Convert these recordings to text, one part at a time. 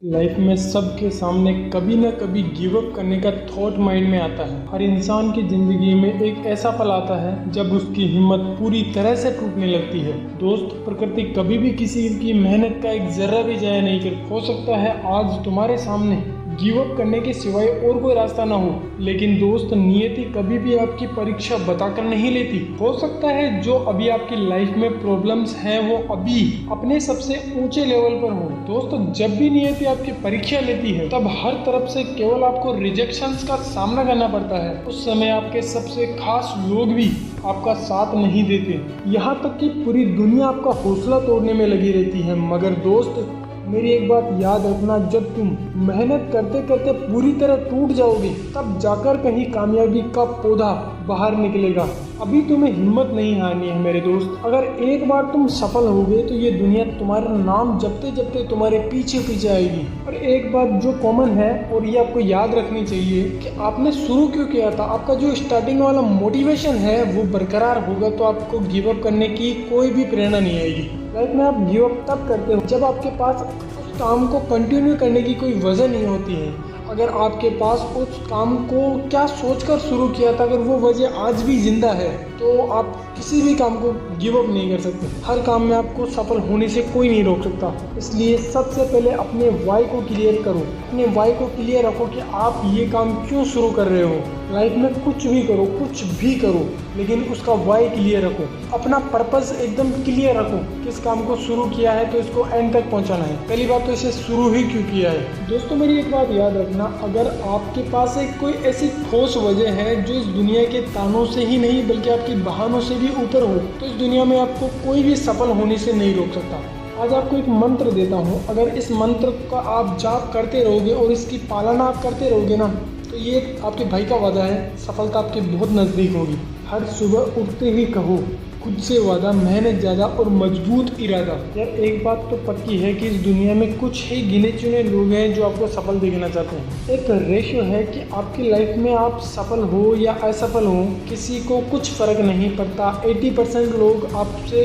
Life में सबके सामने कभी ना कभी गिव अप करने का थॉट माइंड में आता है। हर इंसान की जिंदगी में एक ऐसा पल आता है जब उसकी हिम्मत पूरी तरह से टूटने लगती है। दोस्त, प्रकृति कभी भी किसी की मेहनत का एक जर्रा भी जाया नहीं कर। हो सकता है आज तुम्हारे सामने गिव अप करने के सिवाय और कोई रास्ता ना हो, लेकिन दोस्त, नियति कभी भी आपकी परीक्षा बताकर नहीं लेती। हो सकता है जो अभी आपकी लाइफ में प्रॉब्लम्स हैं वो अभी अपने सबसे ऊंचे लेवल पर हो। दोस्तों, जब भी नियति आपकी परीक्षा लेती है तब हर तरफ से केवल आपको रिजेक्शंस का सामना करना पड़ता है। उस समय आपके सबसे खास लोग भी आपका साथ नहीं देते, यहाँ तक कि पूरी दुनिया आपका हौसला तोड़ने में लगी रहती है। मगर दोस्त, मेरी एक बात याद रखना, जब तुम मेहनत करते करते पूरी तरह टूट जाओगे तब जाकर कहीं कामयाबी का पौधा बाहर निकलेगा। अभी तुम्हें हिम्मत नहीं हारनी है मेरे दोस्त। अगर एक बार तुम सफल हो गए तो ये दुनिया तुम्हारा नाम जपते जपते तुम्हारे पीछे पीछे आएगी। और एक बात जो कॉमन है और ये आपको याद रखनी चाहिए कि आपने शुरू क्यों किया था। आपका जो स्टार्टिंग वाला मोटिवेशन है वो बरकरार होगा तो आपको गिव अप करने की कोई भी प्रेरणा नहीं आएगी। लाइफ में आप गिव अप तब करते हो जब आपके पास उस काम को कंटिन्यू करने की कोई वजह नहीं होती है। अगर आपके पास उस काम को क्या सोचकर शुरू किया था, अगर वो वजह आज भी जिंदा है तो आप किसी भी काम को गिव अप नहीं कर सकते। हर काम में आपको सफल होने से कोई नहीं रोक सकता। इसलिए सबसे पहले अपने वाई को क्लियर करो। अपने वाई को क्लियर रखो कि आप ये काम क्यों शुरू कर रहे हो। लाइफ में कुछ भी करो, कुछ भी करो, लेकिन उसका वाई क्लियर रखो। अपना पर्पस एकदम क्लियर रखो। किस काम को शुरू किया है तो इसको एंड तक पहुंचाना है। पहली बात तो इसे शुरू ही क्यों किया है। दोस्तों, मेरी एक बात याद रखना, अगर आपके पास एक कोई ऐसी ठोस वजह है जो इस दुनिया के तानों से ही नहीं बल्कि आपके बहानों से भी ऊपर हो, तो इस दुनिया में आपको कोई भी सफल होने से नहीं रोक सकता। आज आपको एक मंत्र देता हूँ, अगर इस मंत्र का आप जाप करते रहोगे और इसकी पालना आप करते रहोगे ना, तो ये आपके भाई का वादा है, सफलता आपके बहुत नज़दीक होगी। हर सुबह उठते ही कहो, खुद से वादा, मेहनत ज़्यादा और मजबूत इरादा। यार, एक बात तो पक्की है कि इस दुनिया में कुछ ही गिने चुने लोग हैं जो आपको सफल देखना चाहते हैं। एक रेशियो है कि आपकी लाइफ में आप सफल हो या असफल हो, किसी को कुछ फर्क नहीं पड़ता। 80% लोग आपसे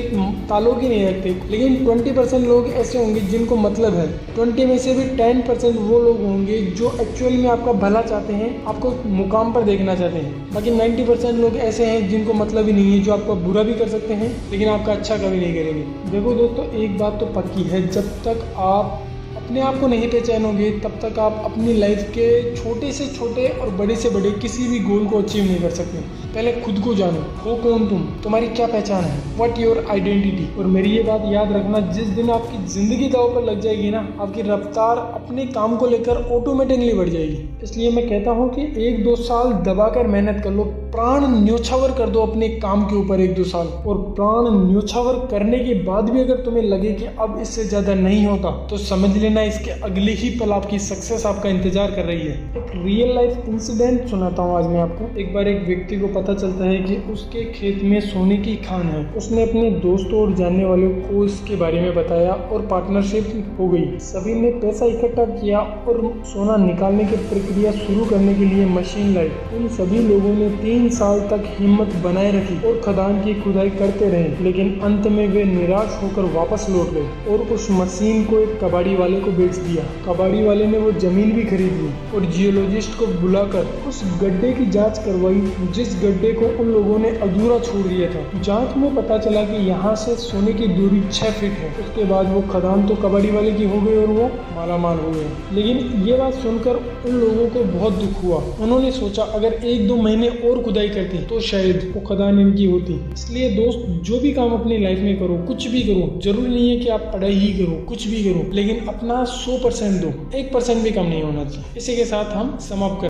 ताल्लुक ही नहीं रखते, लेकिन 20% लोग ऐसे होंगे जिनको मतलब है। 20 में से भी 10% वो लोग होंगे जो एक्चुअल में आपका भला चाहते हैं, आपको मुकाम पर देखना चाहते हैं। बाकी 90% लोग ऐसे हैं जिनको मतलब ही नहीं है, जो आपका बुरा भी कर सकते हैं लेकिन आपका अच्छा कभी नहीं करेंगे। देखो दोस्तों, एक बात तो पक्की है, जब तक आप अपने आप को नहीं पहचानोगे तब तक आप अपनी लाइफ के छोटे से छोटे और बड़े से बड़े किसी भी गोल को अचीव नहीं कर सकते। पहले खुद को जानो, हो कौन तुम, तुम्हारी क्या पहचान है, व्हाट योर आइडेंटिटी। और मेरी ये बात याद रखना, जिस दिन आपकी जिंदगी दांव पर लग जाएगी ना, आपकी रफ्तार अपने काम को लेकर ऑटोमेटिकली बढ़ जाएगी। इसलिए मैं कहता हूँ कि 1-2 साल दबाकर मेहनत कर लो, प्राण न्योछावर कर दो अपने काम के ऊपर 1-2 साल। और प्राण न्योछावर करने के बाद भी अगर तुम्हें लगे कि अब इससे ज्यादा नहीं होता, तो समझ लेना इसके अगले ही पल आपकी सक्सेस आपका इंतजार कर रही है। एक रियल लाइफ इंसिडेंट सुनाता हूँ आज मैं आपको। एक बार एक व्यक्ति को पता चलता है कि उसके खेत में सोने की खान है। उसने अपने दोस्तों और जानने वालों को इसके बारे में बताया और पार्टनरशिप हो गई। सभी ने पैसा इकट्ठा किया और सोना निकालने की प्रक्रिया शुरू करने के लिए मशीन लाई। इन सभी लोगों ने 3 साल तक हिम्मत बनाए रखी और खदान की खुदाई करते रहे, लेकिन अंत में वे निराश होकर वापस लौट गए और उस मशीन को एक कबाड़ी वाले को बेच दिया। कबाड़ी वाले ने वो जमीन भी खरीद ली और जियोलॉजिस्ट को बुलाकर उस गड्ढे की जांच करवाई जिस गड्ढे को उन लोगों ने अधूरा छोड़ दिया था। जांच में पता चला कि यहाँ से सोने की दूरी 6 फीट है। उसके बाद वो खदान तो कबाड़ी वाले की हो गई और वो मालामाल हो गए। लेकिन ये बात सुनकर उन लोगों को बहुत दुख हुआ। उन्होंने सोचा अगर 1-2 महीने और खुदाई करते तो शायद वो खदान इनकी होती। इसलिए दोस्त, जो भी काम अपनी लाइफ में करो, कुछ भी करो, जरूरी नहीं है कि आप पढ़ाई ही करो, कुछ भी करो, लेकिन अपना 100% दो, 1% भी कम नहीं होना चाहिए। इसी के साथ हम समाप्त